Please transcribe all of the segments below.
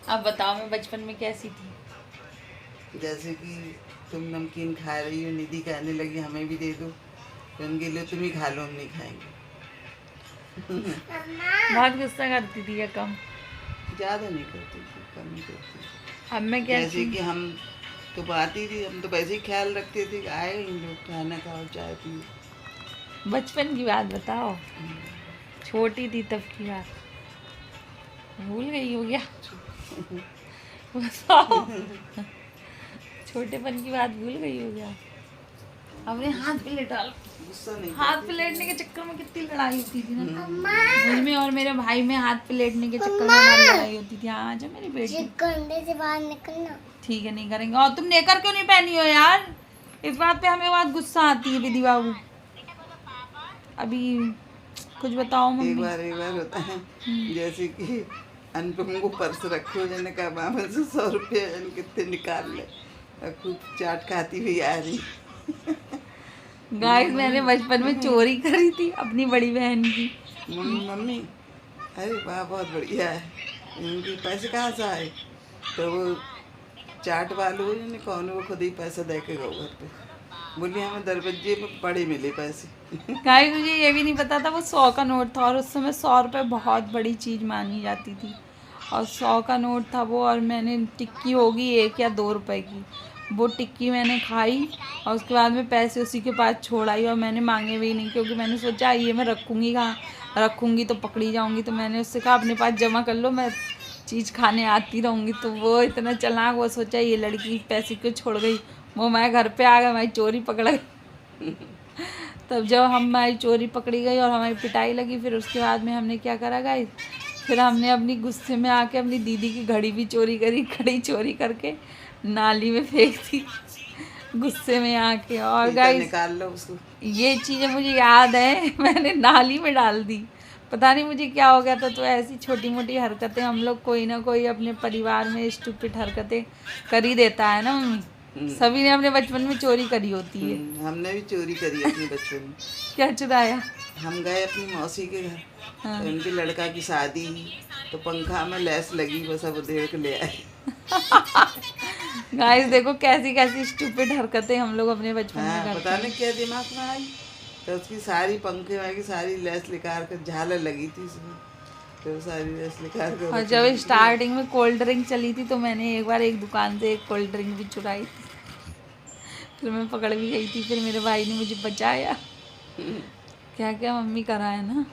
अब बताओ मैं बचपन में कैसी थी? जैसे कि तुम नमकीन खा रही हो, निधि कहने लगी हमें भी दे दो, तो उनके लिए तुम ही खा लो, हम नहीं खाएंगे। बहुत गुस्सा करती थी या कम? ज़्यादा नहीं करती थी, कम ही करती थी। अब मैं क्या जैसे कि हम तो आती थी, हम तो वैसे ही ख्याल रखते थे कि आए इन लोग, खाना खाओ, चाय पियो। बचपन की बात बताओ, छोटी थी तब की बात भूल गई हो क्या? बताओ, छोटेपन की बात भूल गई हो क्या? अपने हाथ पे लेटा लो। गुस्सा नहीं हाथ करती पे लेटने के चक्कर में कितनी लड़ाई होती थी ना, हम्म। मुझ में और मेरे भाई में हाथ पे लेटने के चक्कर में हमारी लड़ाई होती थी। हाँ आजा मेरी बेटी, गंदे से बाहर निकलना। ठीक है नहीं करेंगे। और तुम नेकर क्यों नहीं पहनी हो यार? इस बात पे हमें बहुत गुस्सा आती है विधि बाबू। अभी कुछ बताओ एक मम्मी। बार होता है, जैसे कि अनुपम को पर्स रखो, जने कहा मामा से 100 रुपये जन कितने निकाल ले, और खूब चाट खाती हुई आ रही। गाइस मैंने बचपन में चोरी करी थी अपनी बड़ी बहन की। मम्मी अरे वाह बहुत बढ़िया है, इनके पैसे कहाँ से आए? तो वो चाट वालों ने कौन, वो खुद ही पैसा दे के गए घर पे, बोली हमें दरवाजे पे पड़े मिले पैसे। गाइस मुझे ये भी नहीं पता था वो 100 का नोट था, और उस समय 100 रुपये बहुत बड़ी चीज़ मानी जाती थी, और 100 का नोट था वो। और मैंने टिक्की होगी 1 या 2 रुपए की, वो टिक्की मैंने खाई और उसके बाद में पैसे उसी के पास छोड़ आई, और मैंने मांगे भी नहीं क्योंकि मैंने सोचा ये मैं रखूँगी कहाँ, रखूँगी तो पकड़ी जाऊँगी। तो मैंने उससे कहा अपने पास जमा कर लो, मैं चीज़ खाने आती रहूँगी। तो वो इतना चालाक, वो सोचा ये लड़की पैसे क्यों छोड़ गई, वो मैं घर पे आ गया, मैं चोरी पकड़ गई। तब जब हमारी चोरी पकड़ी गई और हमारी पिटाई लगी, फिर उसके बाद में हमने क्या करा गाइस, फिर हमने अपनी गुस्से में आके अपनी दीदी की घड़ी भी चोरी करी, घड़ी चोरी करके नाली में फेंक दी गुस्से में आके। और गाइस निकाल लो उसको। ये चीज़ें मुझे याद है, मैंने नाली में डाल दी, पता नहीं मुझे क्या हो गया था। तो ऐसी छोटी मोटी हरकतें हम लोग कोई ना कोई अपने परिवार में स्टूपिड हरकतें कर ही देता है ना मम्मी। सभी ने अपने बचपन में चोरी करी होती है। हमने भी चोरी करी अपने बचपन में। क्या चुराया? हम गए अपनी मौसी के घर, हाँ। तो उनके लड़का की शादी, तो पंखा में लैस लगी, बस अब उधेड़ के ले आए। गाइस देखो कैसी कैसी स्टूपिड हरकतें हम लोग अपने बचपन में हाँ, करते पता हैं। नहीं क्या दिमाग में आई, तो उसकी सारी पंखे में की सारी लैस निकाल कर, झालर लगी थी उसमें, तो सारी लैस निकाल कर। और जब स्टार्टिंग में कोल्ड ड्रिंक चली थी तो मैंने एक बार एक दुकान से एक कोल्ड ड्रिंक भी चुराई थी, फिर मैं पकड़ भी गई थी, फिर मेरे भाई ने मुझे बचाया। क्या क्या मम्मी करा है ना,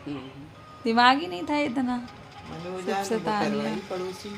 दिमाग ही नहीं था इतना, सब सता लिया। पड़ोसी